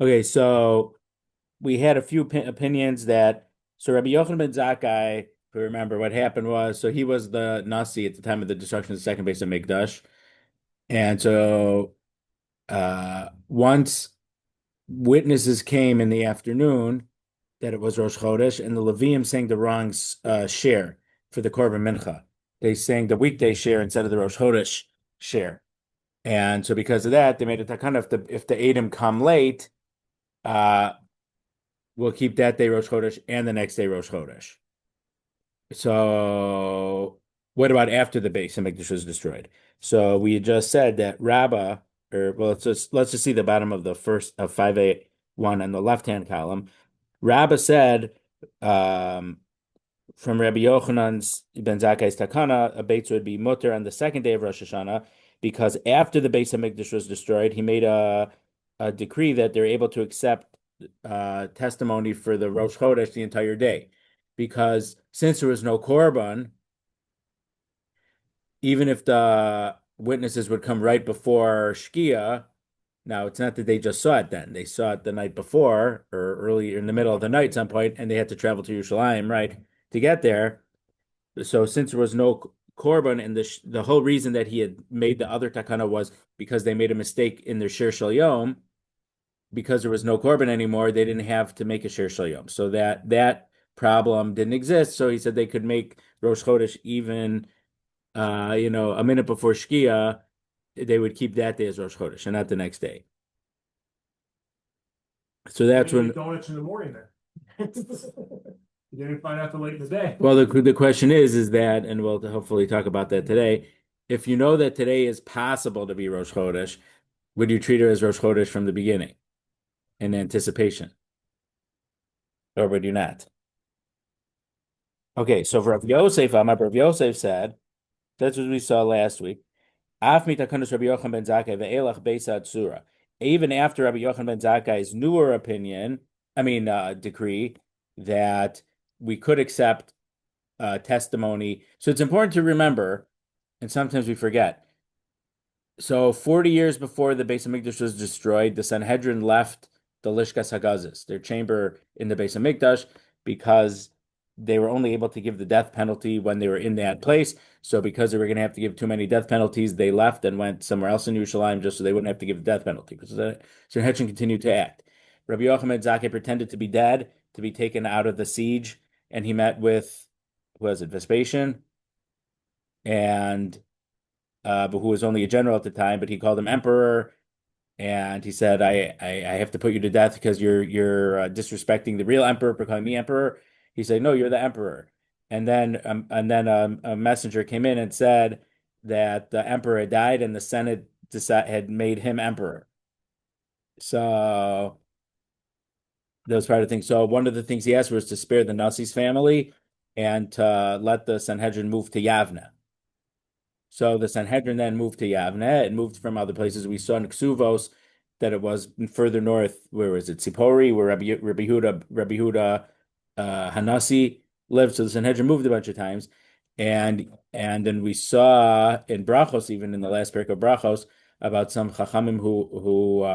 Okay, so we had a few opinions that so Rabbi Yochanan ben Zakkai, if you remember what happened was, so he was the Nasi at the time of the destruction of the second base of Mikdash. And so once witnesses came in the afternoon that it was Rosh Chodesh, and the Levium sang the wrong share for the Korban Mincha. They sang the weekday share instead of the Rosh Chodesh share. And so because of that, they made a takana if the Edom come late, uh, we'll keep that day Rosh Chodesh and the next day Rosh Chodesh. So what about after the base Hamikdash was destroyed? So we just said that Rabbah, or well, let's just see the bottom of the first of 581 on the left-hand column. Rabbah said, um, from Rabbi Yochanan's ben Zakkai's Takana, a Beitza would be mutter on the second day of Rosh Hashanah, because after the Beis Hamikdash was destroyed, he made a decree that they're able to accept testimony for the Rosh Chodesh the entire day, because since there was no korban, even if the witnesses would come right before Shkia. Now, it's not that they just saw it then. They saw it the night before or early in the middle of the night at some point, and they had to travel to Yerushalayim, right, to get there. So since there was no korban, and the whole reason that he had made the other takana was because they made a mistake in their shir shel yom, because there was no korban anymore, they didn't have to make a shir shel yom. So that problem didn't exist. So he said they could make Rosh Chodesh even, a minute before Shkia. They would keep that day as Rosh Chodesh and not the next day. So that's Maybe when. donuts in the morning then. You didn't find out till late in the day. Well, the question is that, and we'll hopefully talk about that today. If you know that today is possible to be Rosh Chodesh, would you treat it as Rosh Chodesh from the beginning in anticipation, or would you not? Okay, so for Rav Yosef, Rav Yosef said, that's what we saw last week. Af mitakanus Rabbi Yochanan ben Zakkai ve'elach Beitza asura. Even after Rabbi Yochanan ben Zakkai's newer opinion, decree that we could accept testimony. So it's important to remember, and sometimes we forget. So 40 years before the Beis Hamikdash was destroyed, the Sanhedrin left the Lishkas Hagazis, their chamber in the Beis Hamikdash, because they were only able to give the death penalty when they were in that place. So because they were going to have to give too many death penalties, they left and went somewhere else in Yerushalayim just so they wouldn't have to give the death penalty. Because the Sanhedrin continued to act. Rabbi Yochanan Zakkai pretended to be dead, to be taken out of the siege, and he met with, who was it, Vespasian, and but who was only a general at the time, but he called him emperor, and he said, "I have to put you to death because you're disrespecting the real emperor for calling me emperor." He said, "No, you're the emperor." And then a messenger came in and said that the emperor had died and the Senate had made him emperor. So that was part of the thing. So one of the things he asked was to spare the Nasi's family and to let the Sanhedrin move to Yavna. So the Sanhedrin then moved to Yavne. It moved from other places. We saw in Ksuvos that it was further north. Where was it? Sipori, where Rabbi Huda Hanasi lived. So the Sanhedrin moved a bunch of times, and then we saw in Brachos, even in the last parak of Brachos, about some Chachamim who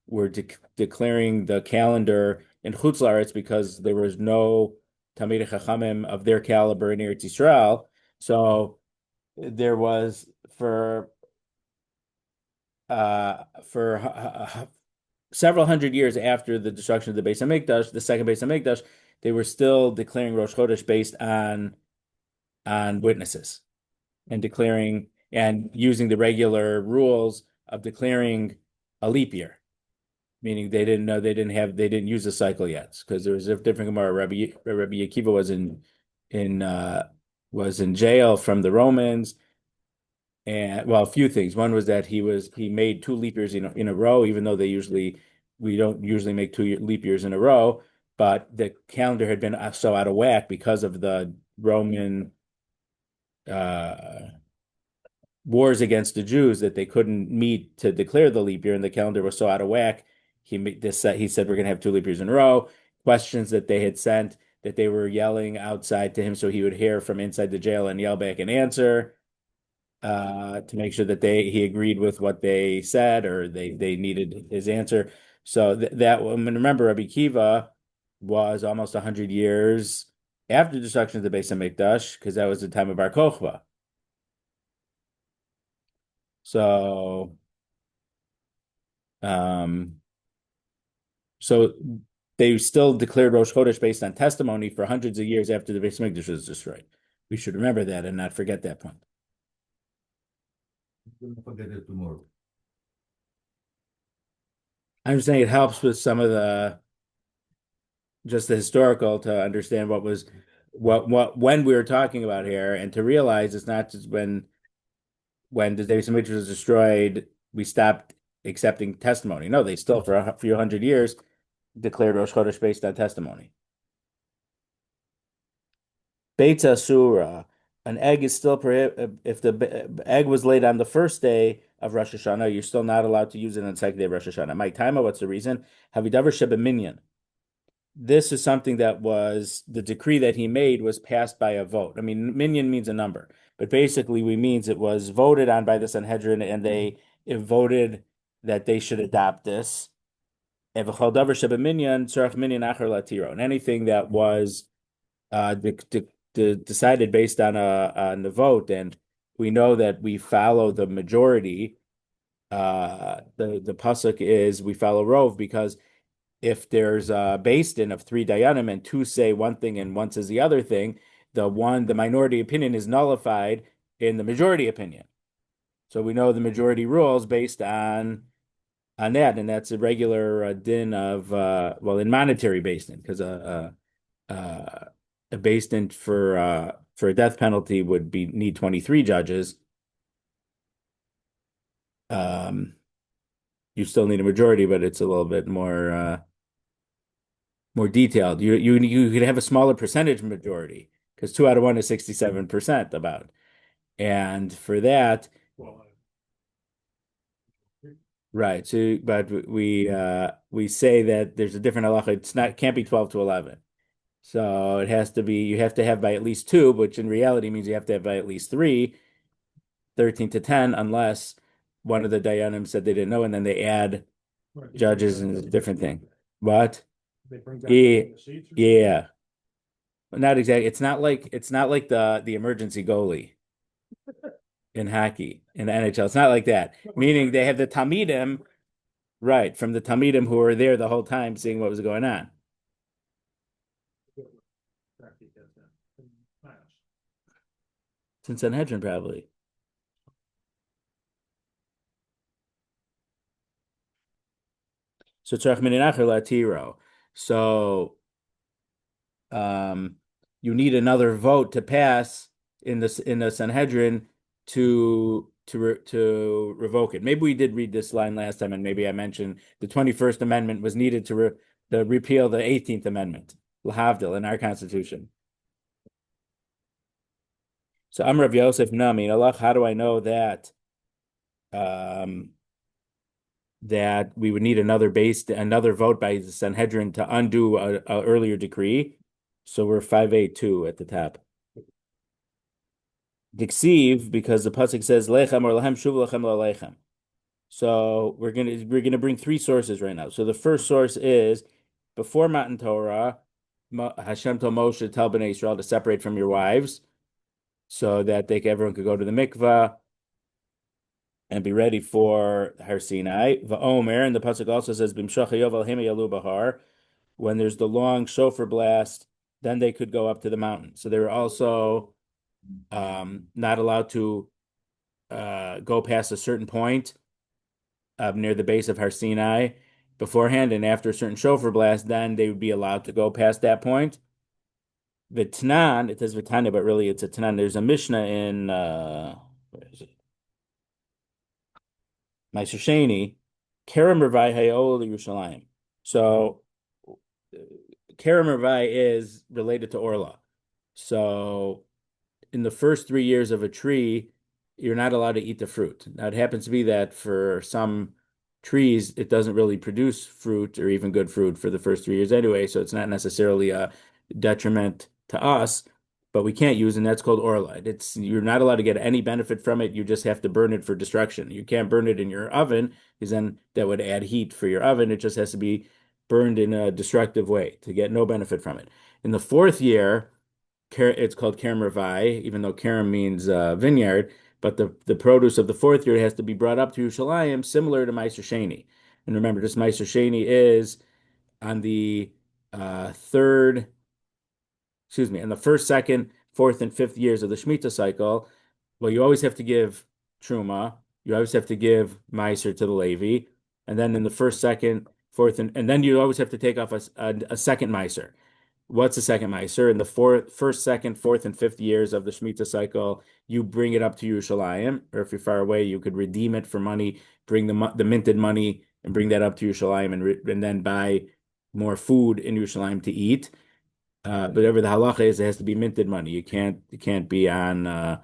were declaring the calendar in Chutz La'aretz because there was no Talmidei Chachamim of their caliber in Eretz Yisrael. So there was for several hundred years after the destruction of the Beis Hamikdash, the second Beis Hamikdash, they were still declaring Rosh Chodesh based on witnesses and declaring and using the regular rules of declaring a leap year, meaning they didn't know they didn't use the cycle yet because there was a different Gemara. Rabbi Akiva was in jail from the Romans. And well, a few things. One was that he made two leap years in a row, even though we don't usually make two leap years in a row, but the calendar had been so out of whack because of the Roman uh, wars against the Jews that they couldn't meet to declare the leap year, and the calendar was so out of whack. He said we're going to have two leap years in a row. Questions that they had sent that they were yelling outside to him, so he would hear from inside the jail and yell back and answer. to make sure that he agreed with what they said or they needed his answer. So that I mean, remember Rabbi Kiva was almost 100 years after the destruction of the Beis Hamikdash because that was the time of Bar Kochba. So um so they still declared Rosh Chodesh based on testimony for hundreds of years after the Beis Hamikdash was destroyed. We should remember that and not forget that point. Don't forget it tomorrow. I'm saying it helps with some of the just the historical to understand what when we were talking about here and to realize it's not just when the David Demetrius was destroyed, we stopped accepting testimony. No, they still for a few hundred years declared Rosh Chodesh based on testimony. Beitza asura, an egg is still prohibited if the egg was laid on the first day of Rosh Hashanah, you're still not allowed to use it on the second day of Rosh Hashanah. My timer, what's the reason? Havidavar sheba minyan. This is something that was the decree that he made was passed by a vote. I mean, minyan means a number, but basically we means it was voted on by the Sanhedrin and it voted that they should adopt this. And anything that was decided based on the vote, and we know that we follow the majority. The pasuk is we follow Rov because if there's a beis din of three dayanim and two say one thing and one says the other thing, the minority opinion is nullified in the majority opinion. So we know the majority rules based on that, and that's a regular din of well in monetary beis din because a beis din for a death penalty would be need 23 judges. Um, you still need a majority, but it's a little bit more detailed. You could have a smaller percentage majority because 2 out of 1 is 67% about. And for that, Well, right. So but we say that there's a different halacha. Can't be 12 to 11. So it has to be you have to have by at least two, which in reality means you have to have by at least three, 13 to 10, unless one of the dayanim said they didn't know, and then they add right, they judges bring and down it's a the different seats. thing. What? They bring Yeah, down the seats or yeah. Not exactly. It's not like the emergency goalie in hockey in the NHL. It's not like that. something? Meaning they have the Talmidim, right, from the Talmidim who were there the whole time seeing what was going on. It's in Sanhedrin probably. So tzarich mininacher latiro. So um, you need another vote to pass in the Sanhedrin to revoke it. Maybe we did read this line last time, and maybe I mentioned the 21st Amendment was needed to repeal the 18th Amendment, Lahavdil, in our Constitution. So I'm Rav Yosef Nami. Allah, how do I know um, that we would need another vote by the Sanhedrin to undo a earlier decree? So we're 582 at the top. Diksiv, because the pasuk says lechem or lahem shuv lechem lo lechem. So we're gonna bring three sources right now. So the first source is before Matan Torah, Hashem told Moshe tell Bnei Israel to separate from your wives, so that everyone could go to the mikvah and be ready for Har Sinai. Va'omer, and the pasuk also says b'mshach yovel him yalu bahar. When there's the long shofar blast, then they could go up to the mountain. So they were also not allowed to go past a certain point near the base of Har Sinai beforehand, and after a certain shofar blast, then they would be allowed to go past that point. V'tnan, it says V'tana, but really it's a Tanan. There's a Mishnah in where is it? Ma'aser Sheni, Kerem Revai Hayol Yerushalayim. So Kerem Revai is related to Orla. So in the first 3 years of a tree, you're not allowed to eat the fruit. Now, it happens to be that for some trees, it doesn't really produce fruit or even good fruit for the first 3 years anyway, so it's not necessarily a detriment to us. but we can't use, and that's called orla. It's you're not allowed to get any benefit from it. You just have to burn it for destruction. You can't burn it in your oven because then that would add heat for your oven. It just has to be burned in a destructive way to get no benefit from it. In the fourth year, it's called Kerem Revai, even though Kerem means vineyard. But the produce of the fourth year has to be brought up to Yerushalayim, similar to Meiser Sheni. And remember, this Meiser Sheni is on the third, excuse me, in the first, second, fourth, and fifth years of the Shemitah cycle. Well, you always have to give Truma. You always have to give Meiser to the Levi. And then in the first, second, fourth, and then you always have to take off a second Meiser. What's the second Meiser? In the first, second, fourth, and fifth years of the Shemitah cycle, you bring it up to Yerushalayim, or if you're far away, you could redeem it for money, bring the minted money and bring that up to Yerushalayim and then buy more food in Yerushalayim to eat. But whatever the halacha is, it has to be minted money. It can't be on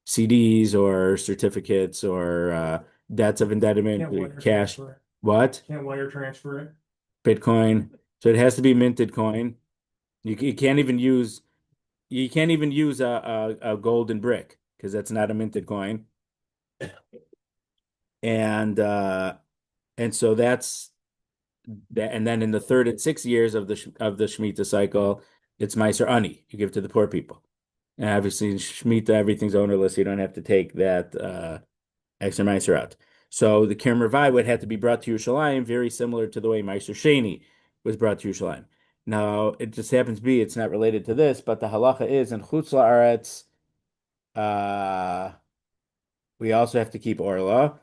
CDs or certificates or debts of Can't wire indebtedness, cash. transfer it. What? Can't wire transfer it. Bitcoin. So it has to be minted coin. You can't even use a golden brick because that's not a minted coin. And so that's that. And then in the third and sixth years of the Shemitah cycle, it's Meiser Ani. You give to the poor people. And obviously in Shemitah, everything's ownerless. You don't have to take that extra Meiser out. So the Kerem Revai would have to be brought to Yerushalayim, very similar to the way Meiser Sheni was brought to Yerushalayim. Now, it just happens to be it's not related to this, but the halacha is in Chutz La'aretz, uh, we also have to keep Orla.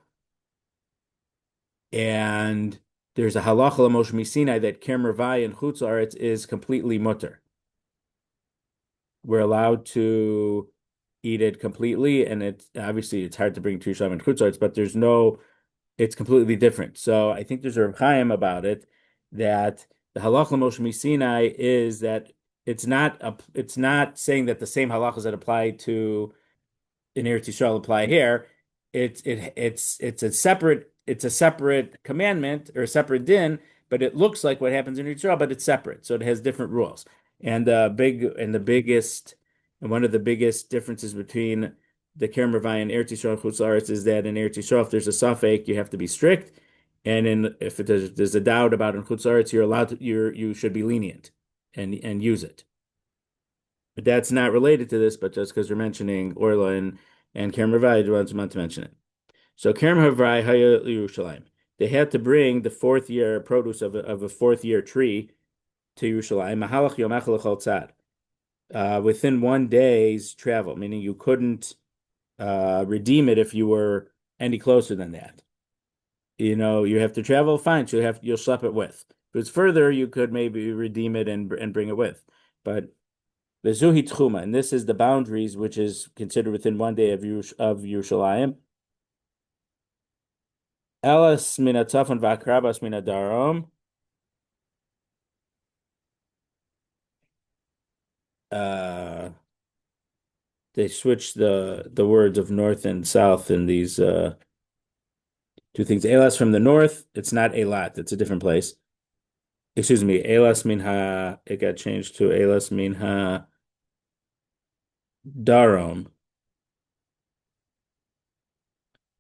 And there's a halacha l'Moshe Misinai that Kerem Revai in Chutz La'aretz is completely mutter. We're allowed to eat it completely, and it's hard to bring to Yerushalayim and Chutz La'aretz, but it's completely different. So I think there's a Reb Chaim about it that the halacha Moshe Misinai is that it's not saying that the same halachas that apply to in Eretz Yisrael apply here. It's a separate commandment or a separate din, but it looks like what happens in Eretz Yisrael, but it's separate, so it has different rules. And one of the biggest differences between the Kerem Revai and Eretz Yisrael and Chutz La'aretz is that in Eretz Yisrael, if there's a safek, you have to be strict, and if there's a doubt about in Chutz La'aretz, you should be lenient and use it. But that's not related to this, but just because we're mentioning Orla and Kerem Revai, I want to mention it. So Kerem Revai Haya Yerushalayim. They had to bring the fourth year produce of a fourth year tree to Yerushalayim. Mahalach Yomach L'chol Tzad. Within 1 day's travel, meaning you couldn't redeem it if you were any closer than that. You have to travel, fine, so you'll schlep it with. If it's further, you could maybe redeem it and bring it with. But the Zuhi Tchuma, and this is the boundaries which is considered within 1 day of Yerushalayim. Elas mina tzafon v'akrabas mina darom. They switch the words of north and south in these two things. Elas from the north, it's not Eilat, it's a different place. Excuse me, Elas minha, it got changed to Elas minha darom.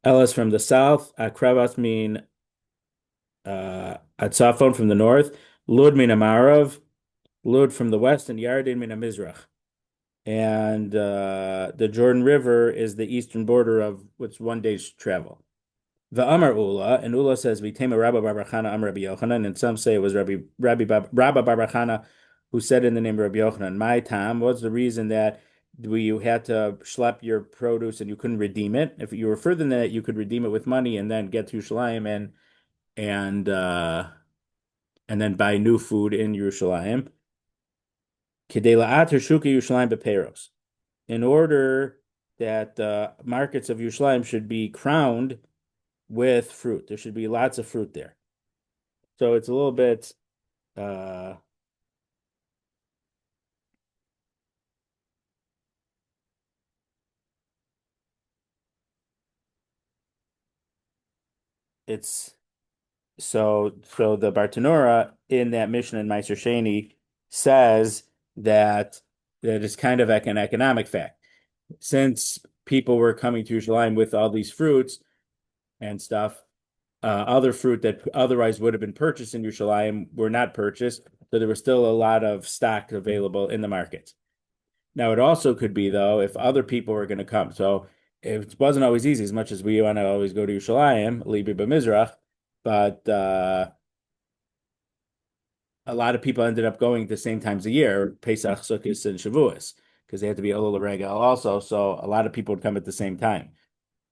Elas from the south, Akravat mean Atzafon from the north, Lud min Amarav, Lud from the west, and Yardin min Mizrach. And the Jordan River is the eastern border of what's 1 day's travel. The Amar Ula, and Ula says, Vitema Rabba Bar Chana Am Rabbi Yochanan, and some say it was Rabba Bar Chana who said in the name of Rabbi Yochanan, my time, what's the reason that you had to schlep your produce and you couldn't redeem it? If you were further than that, you could redeem it with money and then get to Yerushalayim and uh, and then buy new food in Yerushalayim. Kedei la'ater shuka Yerushalayim beperos. In order that the markets of Yerushalayim should be crowned with fruit. There should be lots of fruit there. So it's a little bit it's so the Bartanura in that mission in Meiser Sheni says that that is kind of an economic fact. Since people were coming to Yerushalayim with all these fruits and stuff, other fruit that otherwise would have been purchased in Yerushalayim were not purchased, so there was still a lot of stock available in the market. Now, it also could be, though, if other people were going to come. So it wasn't always easy, as much as we want to always go to Yerushalayim, Libri B'Mizrach, but a lot of people ended up going at the same times a year, Pesach, Sukkot, and Shavuos, because they had to be Elul Regel also. So a lot of people would come at the same time.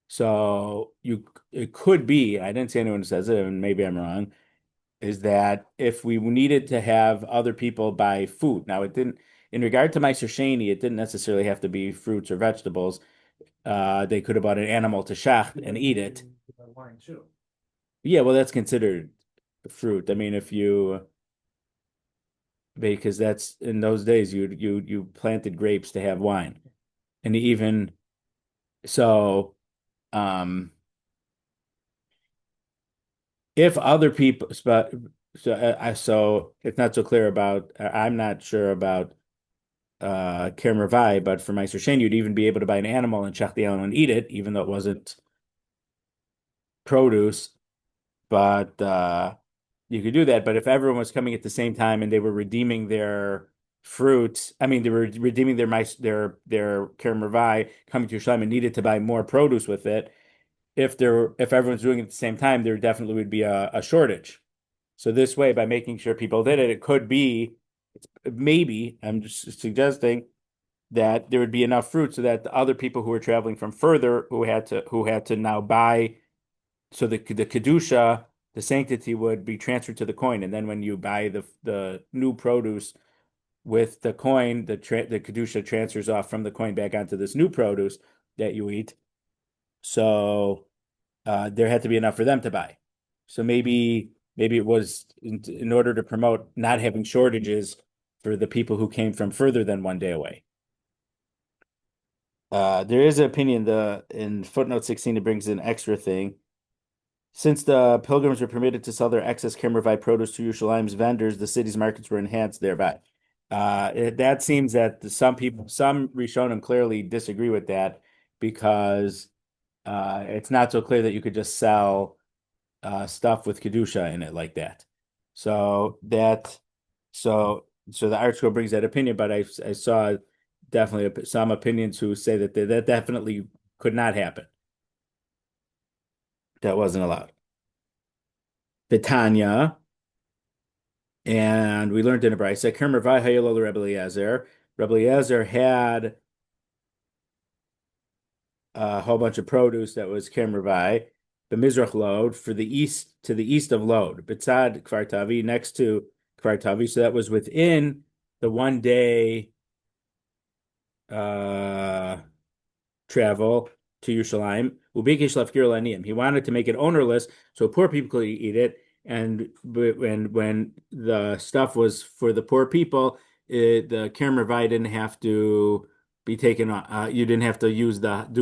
So it could be, I didn't see anyone who says it, and maybe I'm wrong, is that if we needed to have other people buy food, now it didn't, in regard to Meiser Sheni, it didn't necessarily have to be fruits or vegetables. They could have bought an animal to shacht and eat it. Wine too. Yeah, well, that's considered fruit. I mean, if you because that's in those days you planted grapes to have wine, and even so, um, if other people, but so it's not so clear about. I'm not sure about Kerem Ravai, but for Meister Shen, you'd even be able to buy an animal and shech the animal and eat it, even though it wasn't produce. But you could do that. But if everyone was coming at the same time and they were redeeming their fruit, I mean, they were redeeming their Kerem Ravai coming to Yerushalayim and needed to buy more produce with it. If everyone's doing it at the same time, there definitely would be a shortage. So this way, by making sure people did it, it could be maybe I'm just suggesting that there would be enough fruit so that the other people who were traveling from further who had to now buy, so the kedusha, the sanctity would be transferred to the coin, and then when you buy the new produce with the coin, the kedusha transfers off from the coin back onto this new produce that you eat. So there had to be enough for them to buy. So maybe it was in order to promote not having shortages for the people who came from further than 1 day away. There is an opinion in footnote 16 it brings an extra thing. Since the pilgrims were permitted to sell their excess Kermervai produce to Yerushalayim's vendors, the city's markets were enhanced thereby. That seems that some Rishonim clearly disagree with that because it's not so clear that you could just sell stuff with kedusha in it like that. So the article brings that opinion, but I saw definitely some opinions who say that definitely could not happen. That wasn't allowed. Vitanya, and we learned in a brayso, Kermer v'hayelo Rabbi Eliezer. Rabbi Eliezer had a whole bunch of produce that was Kermer v'hay, the Mizrach Lod for the east to the east of Lod, Bitzad Kfar Tavi, next to Kfar Tavi. So that was within the 1 day travel to Yerushalayim. He wanted to make it ownerless so poor people could eat it. And when the stuff was for the poor people, the Kerem Ravai didn't have to be taken on. You didn't have to do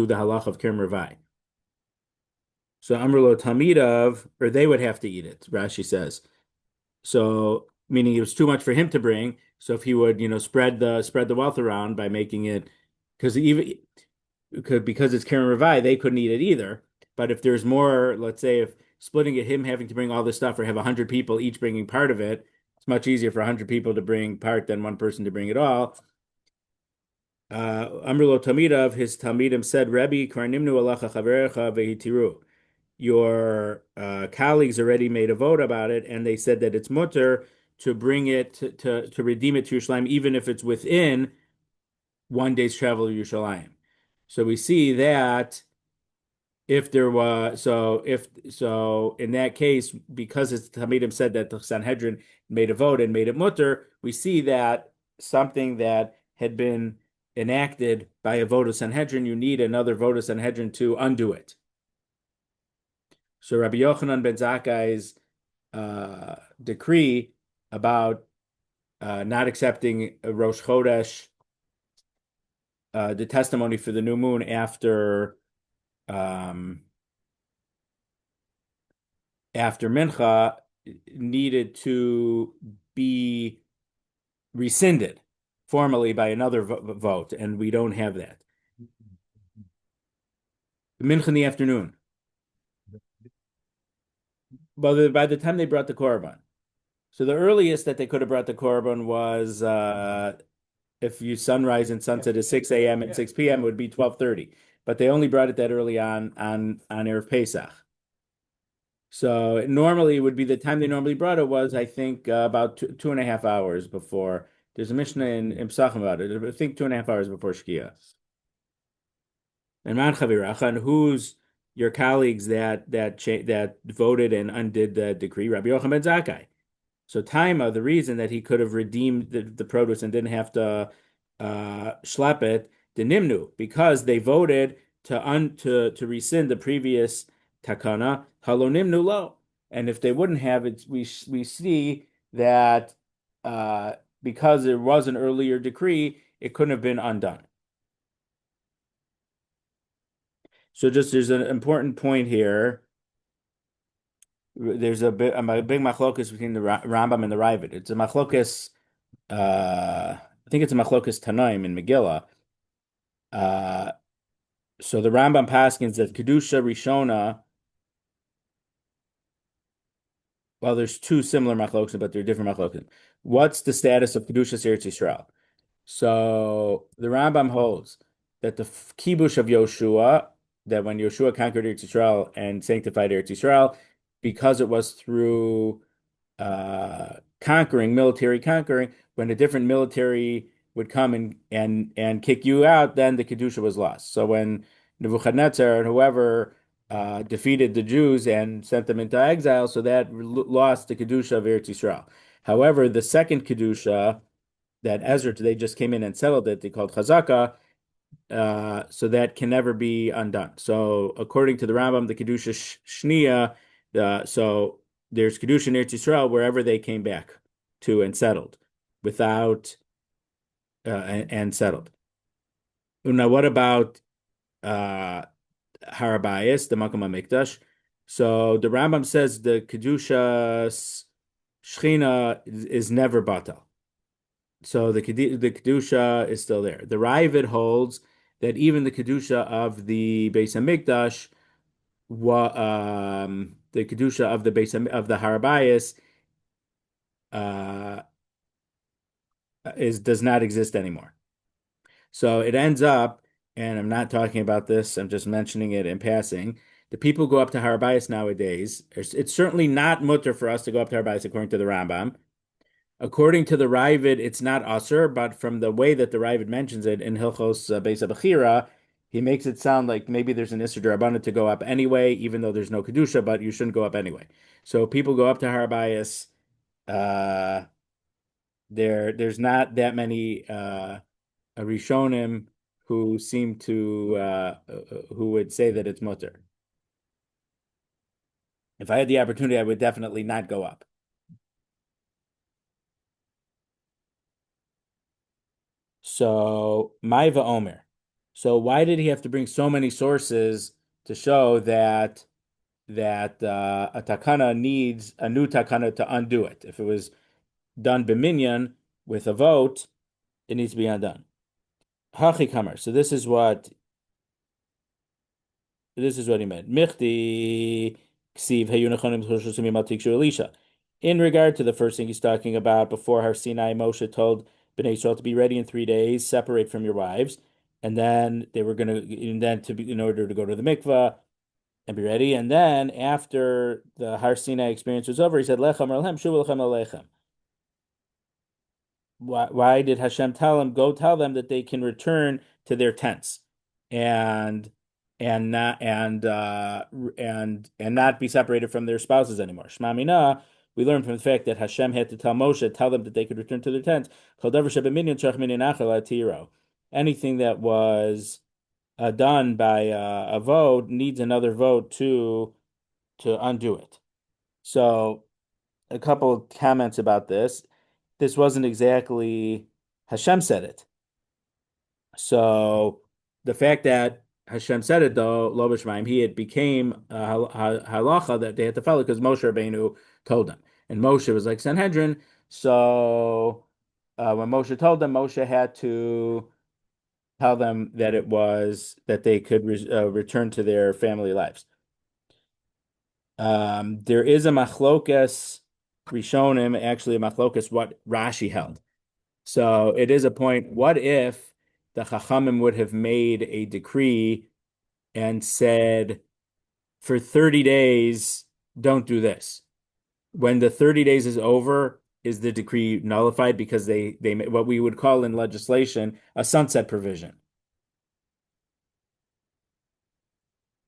the halach of Kerem Ravai. So Amrlo Tamidov, or they would have to eat it, Rashi says. So meaning it was too much for him to bring. So if he would, spread the wealth around by making it, because it's Karen Ravai, they couldn't eat it either. But if there's more, let's say if splitting it, him having to bring all this stuff or have 100 people each bringing part of it, it's much easier for 100 people to bring part than one person to bring it all. Amrlo Tamidov, his Talmidim said, Rabbi, Karnimnu alacha chaverecha vehitiru. Your colleagues already made a vote about it, and they said that it's mutter to bring it to redeem it to Yerushalayim, even if it's within 1 day's travel to Yerushalayim. So we see that if there was so in that case, because it's Talmidim said that the Sanhedrin made a vote and made it mutter, we see that something that had been enacted by a vote of Sanhedrin, you need another vote of Sanhedrin to undo it. So Rabbi Yochanan ben Zakkai's decree about not accepting a Rosh Chodesh, the testimony for the new moon after Mincha needed to be rescinded. formally by another vote, and we don't have that. Mincha in the afternoon. But by the time they brought the korban, so the earliest that they could have brought the korban was if you sunrise and sunset is 6 a.m. and 6 p.m. it would be 12:30. But they only brought it that early on Erev Pesach. So normally it would be the time they normally brought it was, I think, about 2.5 hours before. There's a Mishnah in Psachim about it. I think 2.5 hours before Shkia. And Man Chaviracha, and who's your colleagues that voted and undid the decree? Rabbi Yochanan ben Zakkai. So Taima, the reason that he could have redeemed the produce and didn't have to schlep it, the Nimnu, because they voted to rescind the previous takana, halo Nimnu lo. And if they wouldn't have it, we see that because there was an earlier decree, it couldn't have been undone. So there's an important point here. There's a big machlokus between the Rambam and the RYBZ. It's a machlokus. I think it's a machlokus Tanaim in Megillah. So the Rambam paskins that kedusha rishona. Well, there's two similar machlokus, but they're different machlokus. What's the status of kedusha Eretz Yisrael? So the Rambam holds that the kibush of Yoshua, that when Yoshua conquered Eretz Yisrael and sanctified Eretz Yisrael, because it was through military conquering, when a different military would come and kick you out, then the kedusha was lost. So when Nebuchadnezzar and whoever defeated the Jews and sent them into exile, so that lost the kedusha of Eretz Yisrael. However, the second kedusha that Ezra, they just came in and settled it, they called chazaka, so that can never be undone. So according to the Rambam, the kedusha shnia, so there's kedusha in Eretz Yisrael wherever they came back to and settled, without and settled. Now, what about RYBZ, the Makom HaMikdash? So the Rambam says the kedusha shchina is never batal. So the kedusha is still there. The RYBZ holds that even the kedusha of the Beis HaMikdash, the kedusha of the RYBZ does not exist anymore. So it ends up, and I'm not talking about this, I'm just mentioning it in passing. The people go up to RYBZ nowadays. It's certainly not mutter for us to go up to RYBZ according to the Rambam. According to the RYBZ, it's not asur, but from the way that the RYBZ mentions it in Hilchos Beitza Bechira, he makes it sound like maybe there's an Isser D'Rabbanan to go up anyway, even though there's no Kedusha, but you shouldn't go up anyway. So people go up to RYBZ. There's not that many Rishonim who seem to who would say that it's mutter. If I had the opportunity, I would definitely not go up. So Maiva Omer. So why did he have to bring so many sources to show that a takana needs a new takana to undo it? If it was done b'minyan with a vote, it needs to be undone. Hachi Kamar. So this is what he meant. Michti ksiv Elisha. In regard to the first thing he's talking about, before Har Sinai, Moshe told Bnei Israel to be ready in 3 days, separate from your wives, and then they were going to, and then in order to go to the mikvah and be ready, and then after the Har Sinai experience was over, he said, Lechem Arlechem, Shuv Lechem Alechem. Why did Hashem tell him, go tell them that they can return to their tents and not be separated from their spouses anymore? Shema Mina, we learn from the fact that Hashem had to tell them that they could return to their tents. Anything that was done by a vote needs another vote to undo it. So a couple of comments about this. This wasn't exactly Hashem said it. So the fact that Hashem said it, though, lo b'shmaim, it became halacha that they had to follow because Moshe Rabbeinu told them. And Moshe was like Sanhedrin, so when Moshe told them, Moshe had to tell them that it was that they could return to their family lives. There is a machlokas Rishonim, actually a machlokas what Rashi held. So it is a point. What if the Chachamim would have made a decree and said, for 30 days, don't do this. When the 30 days is over, is the decree nullified because they what we would call in legislation a sunset provision.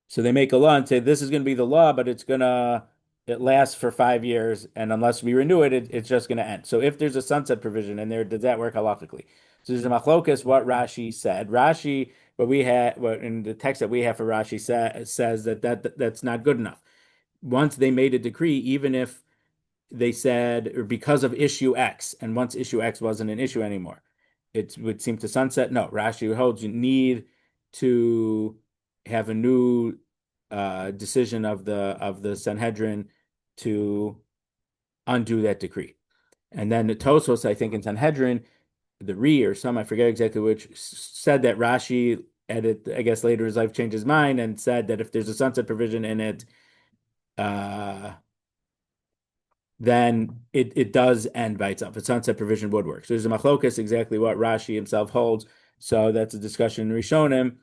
So they make a law and say this is going to be the law, but it lasts for 5 years, and unless we renew it, it's just going to end. So if there's a sunset provision in there, does that work halachically? So there's a machlokas what Rashi said. Rashi, what in the text that we have for Rashi says that's not good enough. Once they made a decree, even if they said, or because of issue X, and once issue X wasn't an issue anymore, it would seem to sunset. No, Rashi holds you need to have a new decision of the Sanhedrin to undo that decree. And then the Tosos, I think in Sanhedrin, the Re or some, I forget exactly which, said that Rashi, I guess later his life changed his mind and said that if there's a sunset provision in it, uh, then it does end by itself. A sunset provision would work. So there's a machlokas, exactly what Rashi himself holds. So that's a discussion in Rishonim.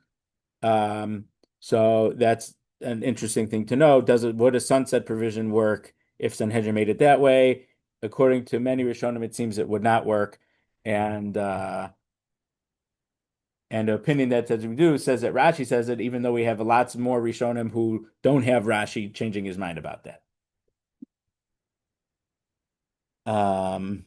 So that's an interesting thing to know. Would a sunset provision work if Sanhedrin made it that way? According to many Rishonim, it seems it would not work. And the opinion that says we do says that Rashi says it, even though we have lots more Rishonim who don't have Rashi changing his mind about that. Um,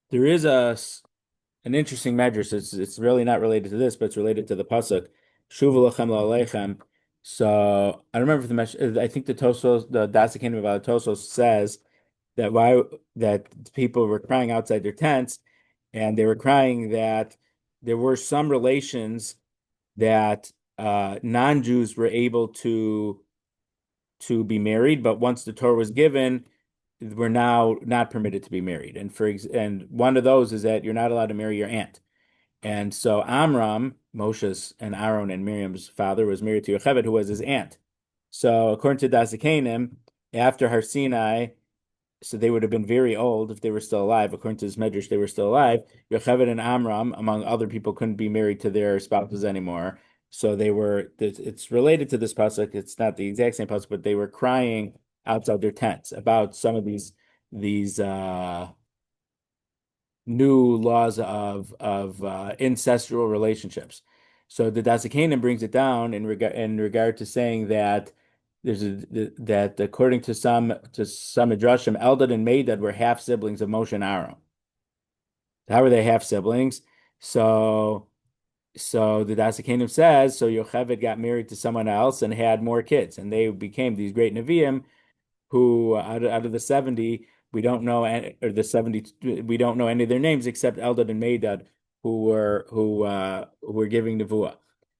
there is an interesting medrash. It's really not related to this, but it's related to the pasuk Shuvu lachem la'aleichem. So I don't remember if I think the Tosos, the Dasakim about Tosos says that why that people were crying outside their tents, and they were crying that there were some relations that non-Jews were able to be married, but once the Torah was given, we're now not permitted to be married. And one of those is that you're not allowed to marry your aunt. And so Amram, Moshe's and Aaron and Miriam's father, was married to Yocheved, who was his aunt. So according to Dasikanim, after Har Sinai, so they would have been very old if they were still alive. According to this medrash, they were still alive. Yocheved and Amram, among other people, couldn't be married to their spouses anymore. So they were. It's related to this pasuk. It's not the exact same pasuk, but they were crying outside their tents about some of these new laws of incestual relationships. So the Dasikanim brings it down in regard to saying that that according to some midrashim, Eldad and Medad were half siblings of Moshe and Aaron. How were they half siblings? So the Dasikanim says so Yocheved got married to someone else and had more kids, and they became these great Nevi'im who out of the 70 we don't know or the 70 we don't know any of their names except Eldad and Medad who were giving nevuah.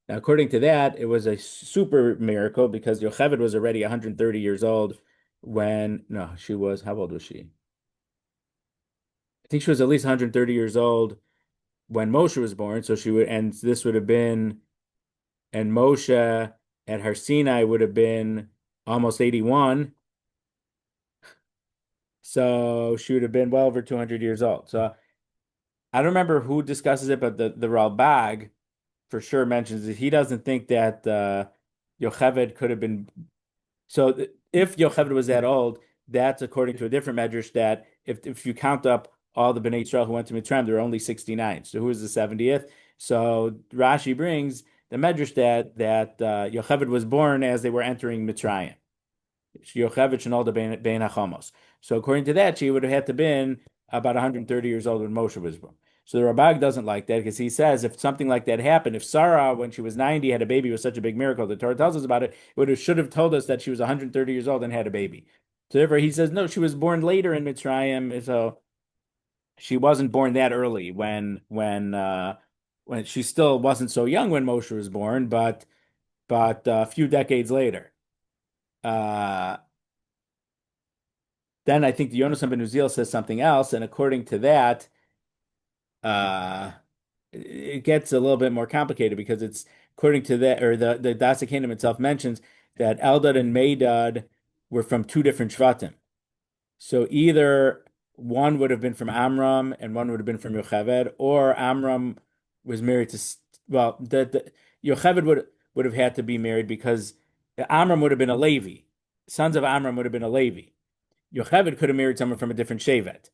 Now, according to that, it was a super miracle because Yocheved was already 130 years old when no, she was how old was she? I think she was at least 130 years old when Moshe was born. So she would, and this would have been, and Moshe at Har Sinai would have been almost 81. So she would have been well over 200 years old. So I don't remember who discusses it, but the Ralbag for sure mentions that he doesn't think that Yocheved could have been. So if Yocheved was that old, that's according to a different medrash that if you count up all the Bnei Israel who went to Mitzrayim, there were only 69. So who is the 70th? So Rashi brings the medrash that Yocheved was born as they were entering Mitzrayim. Yocheved Shenolda Bein HaChamos. So according to that, she would have had to been about 130 years old when Moshe was born. So the Rabbi doesn't like that because he says if something like that happened, if Sarah, when she was 90, had a baby, was such a big miracle, the Torah tells us about it, should have told us that she was 130 years old and had a baby. So therefore, he says, no, she was born later in Mitzrayim, so she wasn't born that early when when she still wasn't so young when Moshe was born, but a few decades later. Uh, then I think the Yonasan ben Uziel says something else, and according to that, uh, it gets a little bit more complicated because it's according to that, or the Dasa Kingdom itself mentions that Eldad and Medad were from two different Shvatim. So either one would have been from Amram and one would have been from Yocheved, or Amram was married to, well, the Yocheved would have had to be married because Amram would have been a Levi. Sons of Amram would have been a Levi. Yocheved could have married someone from a different Shevet.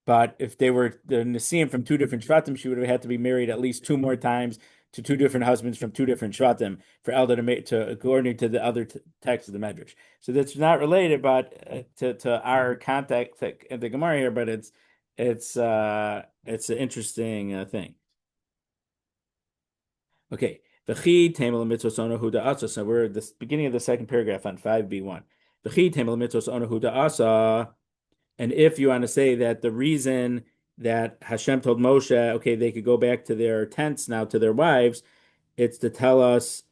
But if they were the Nisim from two different Shvatim, she would have had to be married at least two more times to two different husbands from two different Shvatim for Elder to according to the other text of the Medrash. So that's not related, but to our context at the Gemara here. But it's an interesting thing. Okay, v'chi temel mitzvos ono huda asa. So we're at the beginning of the second paragraph on 5b1. V'chi temel mitzvos ono huda asa. And if you want to say that the reason that Hashem told Moshe, okay, they could go back to their tents now to their wives, it's to tell us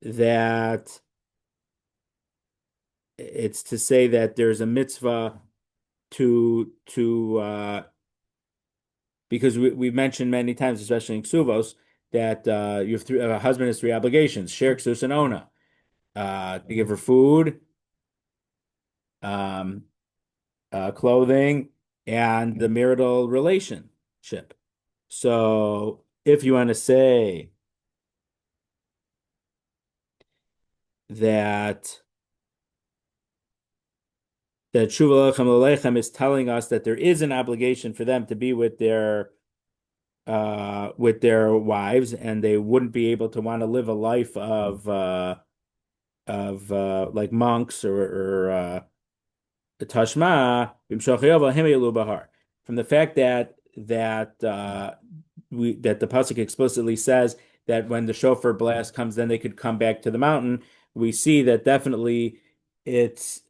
that it's to say that there's a mitzvah to because we've mentioned many times, especially in Ksuvos, that you have a husband has three obligations: share, ksus, and ona. To give her food, um, clothing, and the marital relationship. So if you want to say that Tshuva Lechem L'Lechem is telling us that there is an obligation for them to be with their wives, and they wouldn't be able to want to live a life of like monks or Tashma from the fact that the pasuk explicitly says that when the shofar blast comes, then they could come back to the mountain. We see that definitely it's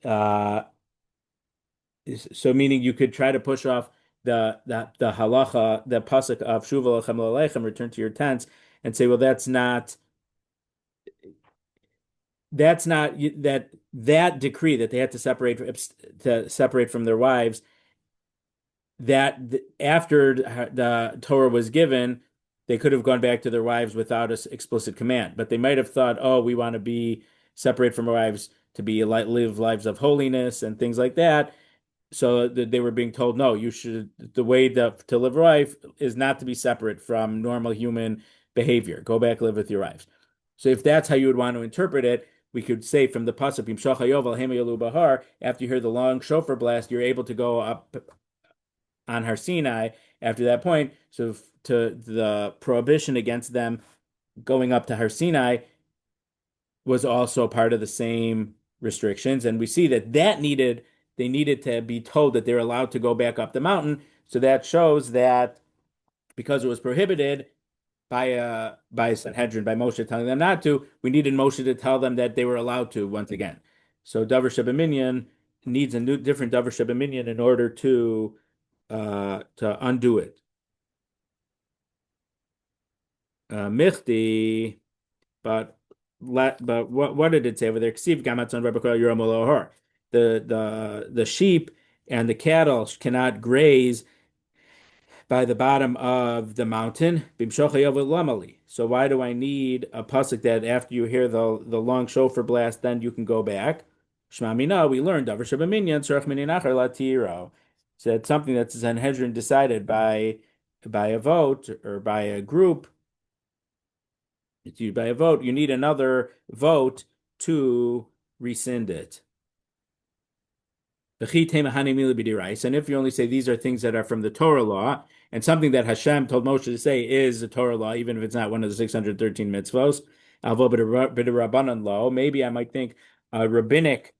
so meaning you could try to push off the halacha, the pasuk of shuva lechem l'aleichem, return to your tents, and say, well, that's not that decree that they had to separate from their wives, that after the Torah was given, they could have gone back to their wives without an explicit command. But they might have thought, oh, we want to be separate from our wives to be live lives of holiness and things like that. So they were being told, no, you should, the way to live life is not to be separate from normal human behavior. Go back, live with your wives. So if that's how you would want to interpret it, we could say from the pasuk, Bahar, after you hear the long shofar blast, you're able to go up on Har Sinai after that point. So to the prohibition against them going up to Har Sinai was also part of the same restrictions. And we see that they needed to be told that they're allowed to go back up the mountain. So that shows that because it was prohibited by Sanhedrin, by Moshe telling them not to, we needed Moshe to tell them that they were allowed to once again. So Davar Shebaminyan needs a different Davar Shebaminyan in order to undo it. Michti, but what did it say over there? Ksiv gamatzon rabakol yoram the sheep and the cattle cannot graze by the bottom of the mountain. So why do I need a pasuk that after you hear the long shofar blast, then you can go back? Shema mina, we learned davar shebaminyan tzarich minyan achar latiro. So it's something that's Sanhedrin decided by a vote or by a group. By a vote, you need another vote to rescind it. And if you only say these are things that are from the Torah law, and something that Hashem told Moshe to say is the Torah law, even if it's not one of the 613 mitzvos, maybe I might think a rabbinic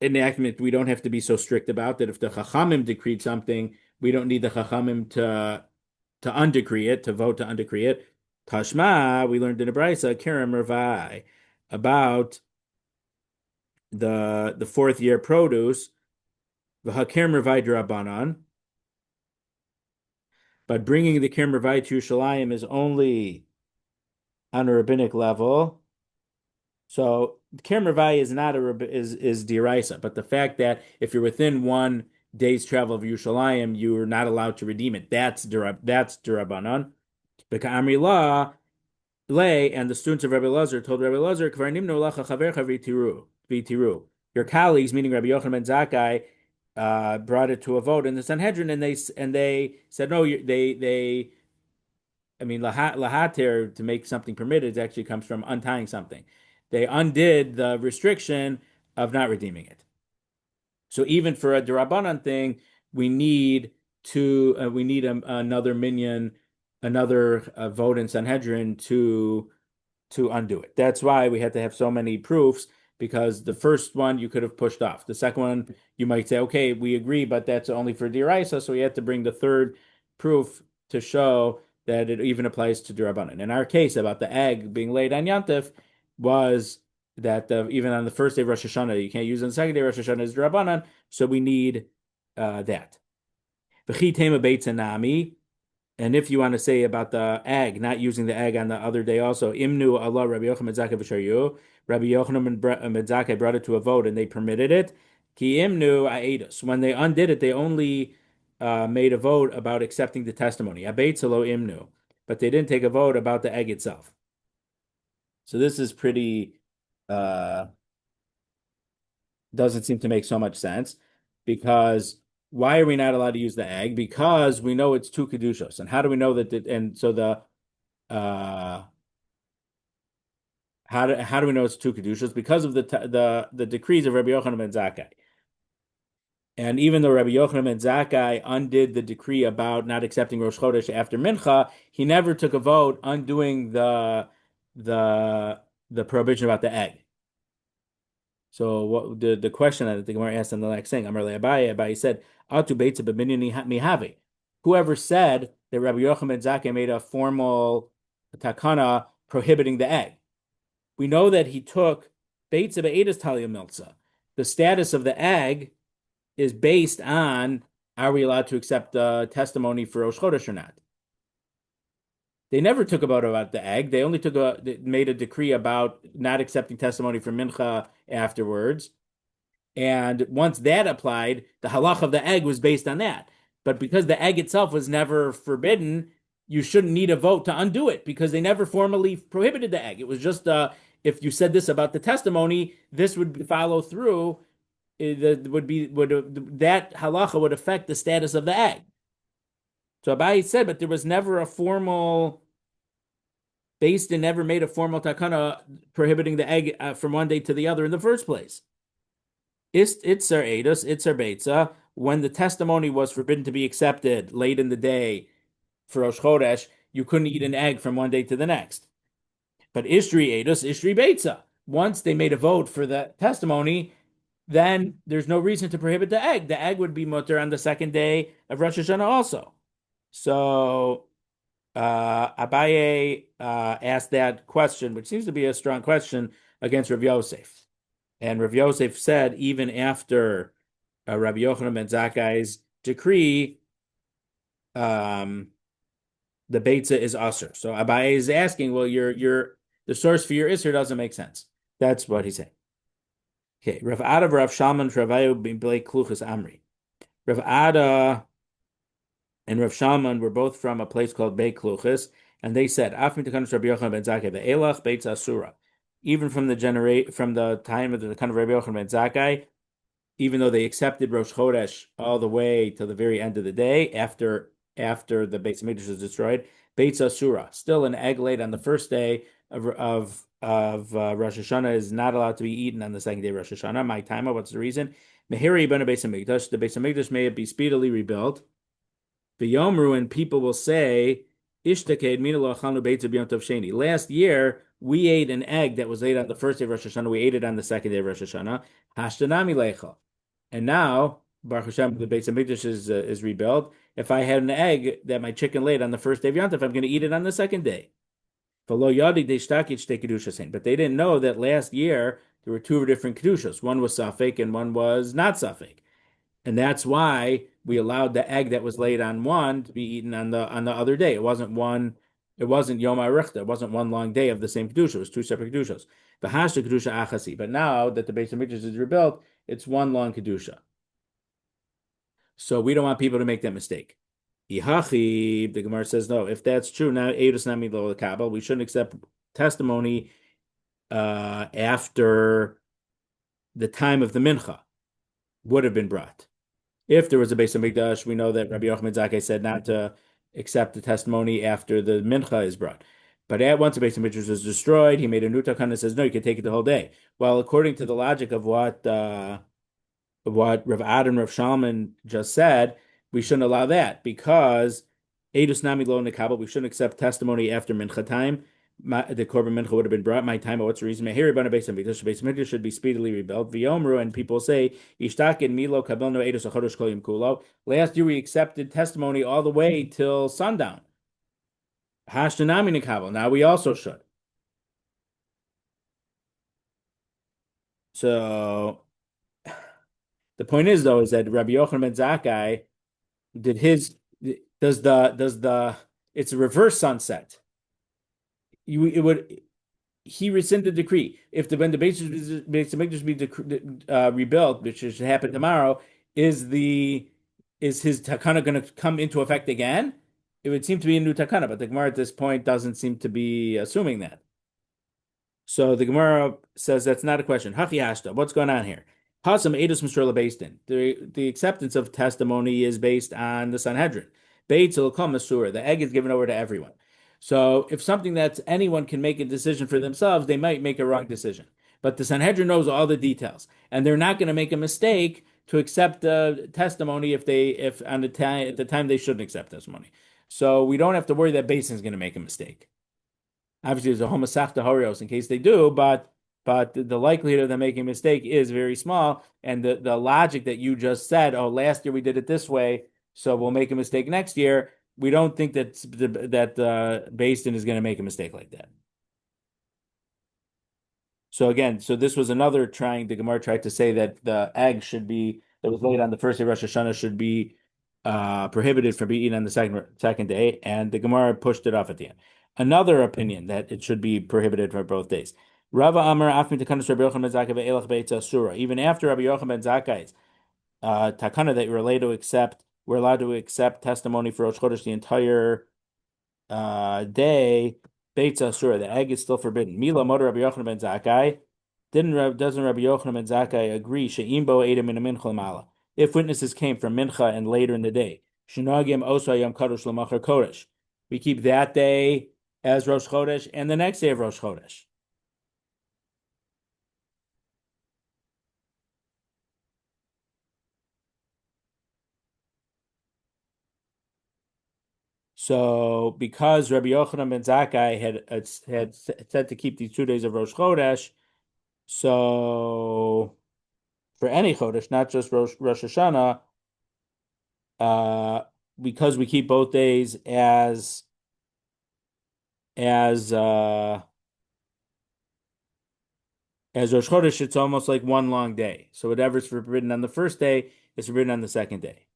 enactment we don't have to be so strict about that. If the Chachamim decreed something, we don't need the Chachamim to undecree it, to vote to undecree it. Tashma, we learned in the Beitza, Kerem Ravai, about the fourth year produce, V'hakerem Ravai Drabanan. but bringing the Kerem Ravai to Yerushalayim is only on a rabbinic level. So Kerem Ravai is not is deraisa, but the fact that if you're within 1 day's travel of Yerushalayim, you're not allowed to redeem it. That's derabanan. Amri La Lay and the students of Rabbi Lazar told Rabbi Lazar, your colleagues, meaning Rabbi Yochanan ben Zakkai, brought it to a vote in the Sanhedrin, and they said no. I mean, lahater to make something permitted actually comes from untying something. They undid the restriction of not redeeming it. So even for a derabanan thing, we need another minyan, another vote in Sanhedrin to undo it. That's why we had to have so many proofs, because the first one you could have pushed off. The second one you might say, okay, we agree, but that's only for deraisa. So we had to bring the third proof to show that it even applies to derabanan. In our case about the egg being laid on Yantif was that even on the first day of Rosh Hashanah, you can't use it on the second day of Rosh Hashanah as derabanan. So we need that. V'chi tema Beitza nami. And if you want to say about the egg, not using the egg on the other day also, imnu Allah Rabbi Yochanan ben Zakkai v'sharyu, Rabbi Yochanan ben Zakkai brought it to a vote and they permitted it. Ki imnu aedus. When they undid it, they only made a vote about accepting the testimony. Beitza lo imnu. But they didn't take a vote about the egg itself. So this is pretty, doesn't seem to make so much sense, because why are we not allowed to use the egg? Because we know it's two kedushos. And how do we know that? How do we know it's two kedushos? Because of the decrees of Rabbi Yochanan ben Zakkai. And even though Rabbi Yochanan ben Zakkai undid the decree about not accepting Rosh Chodesh after Mincha, he never took a vote undoing the prohibition about the egg. So what the question that the Gemara asked in the next thing, Amar Abaye said, Atu Beitza b'minyan mihave. Whoever said that Rabbi Yochanan ben Zakkai made a formal takana prohibiting the egg. We know that he took Beitza be'edas talia milza. The status of the egg is based on, are we allowed to accept the testimony for Rosh Chodesh or not? They never took a vote about the egg. They only made a decree about not accepting testimony for Mincha afterwards. And once that applied, the halach of the egg was based on that. But because the egg itself was never forbidden, you shouldn't need a vote to undo it, because they never formally prohibited the egg. It was just if you said this about the testimony, this would follow through. That halacha would affect the status of the egg. So Abaye said, but there was never a formal, based and never made a formal takana prohibiting the egg from 1 day to the other in the first place. Itzer edus, itzer beitza. When the testimony was forbidden to be accepted late in the day for Rosh Chodesh, you couldn't eat an egg from 1 day to the next. But Ishtri edus, Ishtri beitza. Once they made a vote for the testimony, then there's no reason to prohibit the egg. The egg would be mutter on the second day of Rosh Hashanah also. So Abaye asked that question, which seems to be a strong question, against Rav Yosef. And Rav Yosef said, even after Rabbi Yochanan ben Zakkai's decree, the Beitza is asur. So Abaye is asking, well, the source for your isur doesn't make sense. That's what he's saying. Okay, Rav Ada Rav Shalman Travayu b'blei kluchas Amri. Rav Ada and Rav Shalman were both from a place called Beit Kluchas, and they said, Af mitakanos Rabbi Yochanan ben Zakkai ve'elach Beitza asura. Even from the time of the kind of Rabbi Yochanan ben Zakkai, even though they accepted Rosh Chodesh all the way to the very end of the day after the Beitza Mikdash was destroyed, Beitza asura, still an egg laid on the first day of Rosh Hashanah is not allowed to be eaten on the second day of Rosh Hashanah. My time, what's the reason? Mehiri ben Beitza Mikdash, the Beitza Mikdash may be speedily rebuilt. The Yomru, and people will say, Ishtaked minalo achalnu beitza b'yom tov sheni. Last year we ate an egg that was laid on the first day of Rosh Hashanah. We ate it on the second day of Rosh Hashanah. Hashtanami leicha. And now Baruch Hashem, the Beitza Mikdash is rebuilt. If I had an egg that my chicken laid on the first day of Yom Tov, I'm going to eat it on the second day. But they didn't know that last year there were two different kedushas. One was safek and one was not safek. And that's why we allowed the egg that was laid on one to be eaten on the other day. It wasn't one. It wasn't Yom HaRichta. It wasn't one long day of the same kedusha. It was two separate kedushas. The hashta kedusha achasi. But now that the Beis Hamikdash is rebuilt, it's one long kedusha. So we don't want people to make that mistake. Ihachi, the Gemara says no. If that's true, now Eidus Nami Lo Kabel, we shouldn't accept testimony after the time of the mincha would have been brought. If there was a Beis Hamikdash, we know that Rabbi Yochanan ben Zakkai said not to accept the testimony after the mincha is brought. But at once the Beis Hamikdash was destroyed, he made a new takana and says, no, you can take it the whole day. Well, according to the logic of what Rav Ad and Rav Shalman just said, we shouldn't allow that because Eidus Nami Lo Nekabel, we shouldn't accept testimony after mincha time. The korban mincha would have been brought my time. But what's the reason? Here, Beis Hamikdash should be speedily rebuilt. V'yomru, and people say, Ishtakin Milo Kabelno Eidus Achodesh Kol Yom Kulo. Last year we accepted testimony all the way till sundown. Hashtanami Nekabel. Now we also should. So the point is, though, is that Rabbi Yochanan ben Zakkai did his does the it's a reverse sunset. He rescinded the decree. If when the Beis Hamikdash be rebuilt, which should happen tomorrow, is his takana going to come into effect again? It would seem to be a new takana, but the Gemara at this point doesn't seem to be assuming that. So the Gemara says that's not a question. Hachi hashta, what's going on here? Hasam edus misrula based in. The acceptance of testimony is based on the Sanhedrin. Beitza will come asura. The egg is given over to everyone. So if something that anyone can make a decision for themselves, they might make a wrong decision. But the Sanhedrin knows all the details, and they're not going to make a mistake to accept the testimony if at the time they shouldn't accept testimony. So we don't have to worry that Basin is going to make a mistake. Obviously, there's a homasachta horios in case they do, but the likelihood of them making a mistake is very small. And the logic that you just said, oh, last year we did it this way, so we'll make a mistake next year. We don't think that Beis Din is going to make a mistake like that. So again, this was another the Gemara tried to say that the egg that was laid on the first day of Rosh Hashanah should be prohibited from being eaten on the second day, and the Gemara pushed it off at the end. Another opinion that it should be prohibited for both days. Rava Amar Afmi Takanas Rabbi Yochanan ben Zakkai ve'elach Beitza asura. Even after Rabbi Yochanan ben Zakkai's takana that we're allowed to accept testimony for Rosh Chodesh the entire day. Beitza asura, the egg is still forbidden. Mila motor Rabbi Yochanan ben Zakkai. Doesn't Rabbi Yochanan ben Zakkai agree? She'im bo edem in a mincha mala. If witnesses came from mincha and later in the day, shenagim osa yom kadosh l'machar kodesh. We keep that day as Rosh Chodesh and the next day of Rosh Chodesh. So, because Rabbi Yochanan ben Zakkai had said to keep these 2 days of Rosh Chodesh, so for any Chodesh, not just Rosh Hashanah, because we keep both days as Rosh Chodesh, it's almost like one long day. So whatever's forbidden on the first day is forbidden on the second day.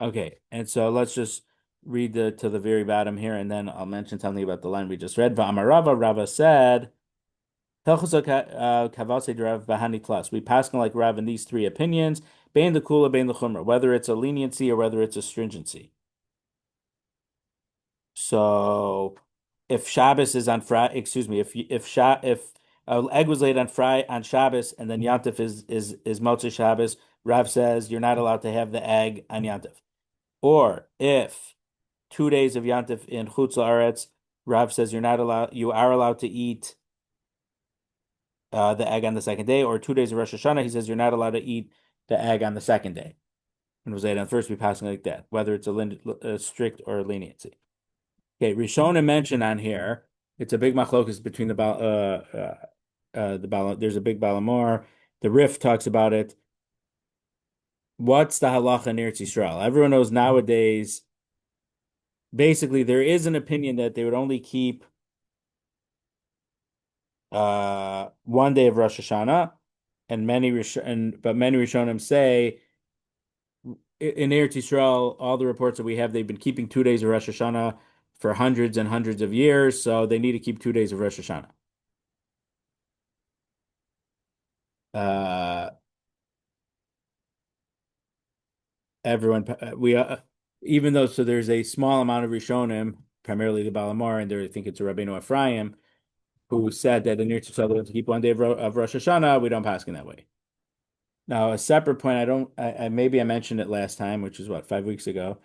Okay, and so let's just read to the very bottom here, and then I'll mention something about the line we just read. Va'amar Rava said, we pass like Rav in these three opinions, bein the kula, bein the chumrah, whether it's a leniency or whether it's a stringency. So if Shabbos is on Friday, excuse me, if an egg was laid on Shabbos and then Yantif is Motzei Shabbos, Rav says you're not allowed to have the egg on Yantif. Or if 2 days of Yantif in Chutz La'aretz, Rav says you are allowed to eat the egg on the second day, or 2 days of Rosh Hashanah, he says you're not allowed to eat the egg on the second day. And it was laid on first, we passing like that, whether it's a strict or a leniency. Okay, Rishona mentioned on here, it's a big machlokus between there's a big Balamor. The Rif talks about it. what's the halacha in Eretz Yisrael? Everyone knows nowadays, basically, there is an opinion that they would only keep 1 day of Rosh Hashanah, and but many Rishonim say in Eretz Yisrael, all the reports that we have, they've been keeping 2 days of Rosh Hashanah for hundreds and hundreds of years, so they need to keep 2 days of Rosh Hashanah. Uh, everyone, even though, so there's a small amount of Rishonim, primarily the Balamar, and there I think it's a Rabbeinu Ephraim, who said that in Eretz Yisrael to keep 1 day of Rosh Hashanah, we don't pass in that way. Now, a separate point, maybe I mentioned it last time, which is what, 5 weeks ago.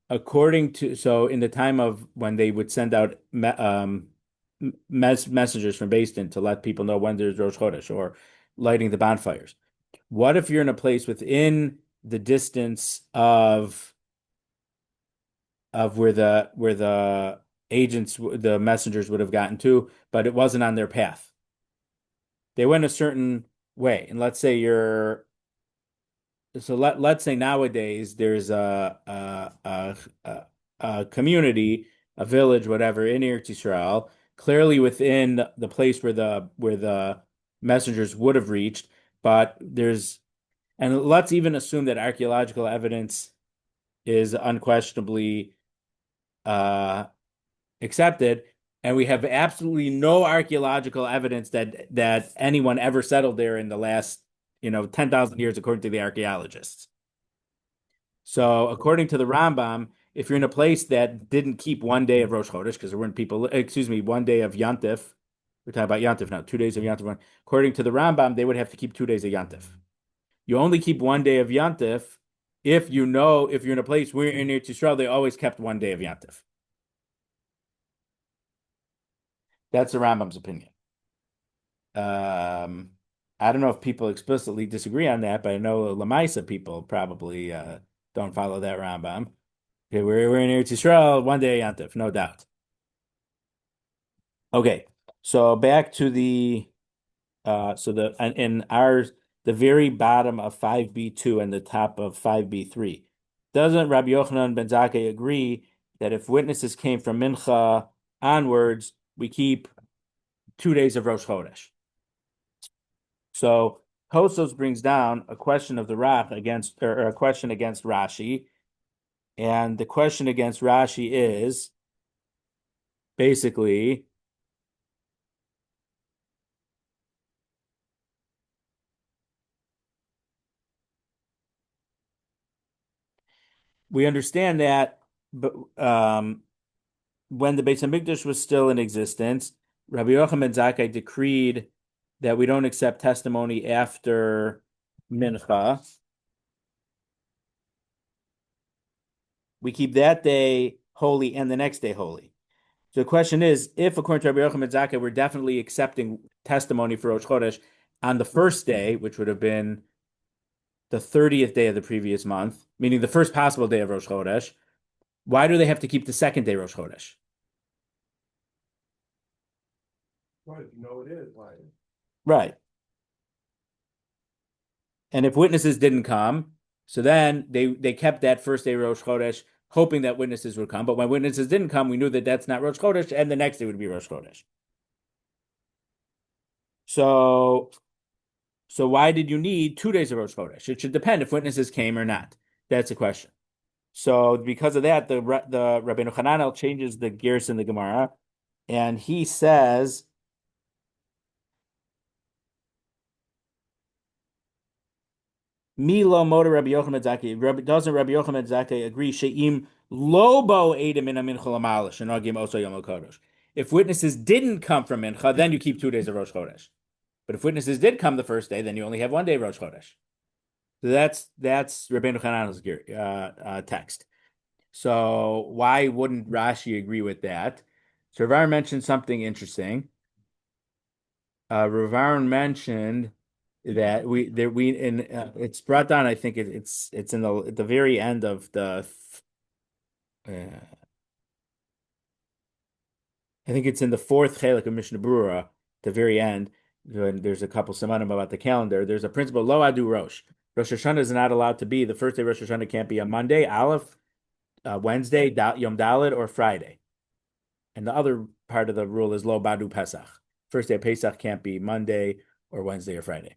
So in the time of when they would send out messengers from Beitza to let people know when there's Rosh Chodesh or lighting the bonfires. What if you're in a place within the distance of where the agents, the messengers would have gotten to, but it wasn't on their path? They went a certain way, and let's say let's say nowadays there's a community, a village, whatever, in Eretz Yisrael, clearly within the place where the messengers would have reached, but and let's even assume that archaeological evidence is unquestionably accepted, and we have absolutely no archaeological evidence that anyone ever settled there in the last 10,000 years, according to the archaeologists. So, according to the Rambam, if you're in a place that didn't keep 1 day of Rosh Chodesh, because there weren't people, 1 day of Yantif, we're talking about Yantif now, 2 days of Yantif. According to the Rambam, they would have to keep 2 days of Yantif. You only keep 1 day of Yantif if you're in a place where in Eretz Yisrael, they always kept 1 day of Yantif. That's the Rambam's opinion. I don't know if people explicitly disagree on that, but I know Lamaisa people probably don't follow that Rambam. Okay, we're in Eretz Yisrael, 1 day Yantif, no doubt. Okay, so back to the the very bottom of 5b2 and the top of 5b3. Doesn't Rabbi Yochanan ben Zakkai agree that if witnesses came from Mincha onwards, we keep 2 days of Rosh Chodesh? So Tosos brings down a question of the Rach or a question against Rashi, and the question against Rashi is basically we understand that, but when the Beis Hamikdash was still in existence, Rabbi Yochanan ben Zakkai decreed that we don't accept testimony after Mincha. We keep that day holy and the next day holy. So the question is, if according to Rabbi Yochanan ben Zakkai, we're definitely accepting testimony for Rosh Chodesh on the first day, which would have been the 30th day of the previous month, meaning the first possible day of Rosh Chodesh, why do they have to keep the second day Rosh Chodesh? Right, it is, why? Right. And if witnesses didn't come, so then they kept that first day Rosh Chodesh, hoping that witnesses would come. But when witnesses didn't come, we knew that that's not Rosh Chodesh, and the next day would be Rosh Chodesh. So why did you need 2 days of Rosh Chodesh? It should depend if witnesses came or not. That's the question. So because of that, the Rabbeinu Hananel changes the gears in the Gemara, and he says, Milo Moda Rabbi Yochanan Zakkai. Doesn't Rabbi Yochanan Zakkai agree? She'im lobo edim in a mincha lamalish and agim oso yom kodesh. If witnesses didn't come from mincha, then you keep 2 days of Rosh Chodesh. But if witnesses did come the first day, then you only have 1 day of Rosh Chodesh. So that's Rabbeinu Hananel's text. So why wouldn't Rashi agree with that? So Rav mentioned something interesting. Rav mentioned that it's brought down. I think it's in at the very end of I think it's in the fourth chelik of Mishnah Berurah, the very end. When there's a couple semanim about the calendar. There's a principle lo adu rosh. Rosh Hashanah is not allowed to be, the first day of Rosh Hashanah can't be a Monday, Aleph, Wednesday, Yom Dalet, or Friday. And the other part of the rule is Lo Badu Pesach. First day of Pesach can't be Monday or Wednesday or Friday.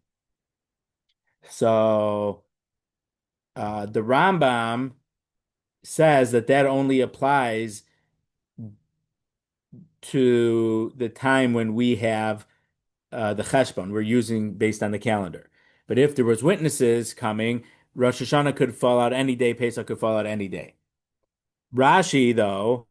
So the Rambam says that only applies to the time when we have the cheshbon we're using based on the calendar. But if there was witnesses coming, Rosh Hashanah could fall out any day, Pesach could fall out any day. Rashi, though,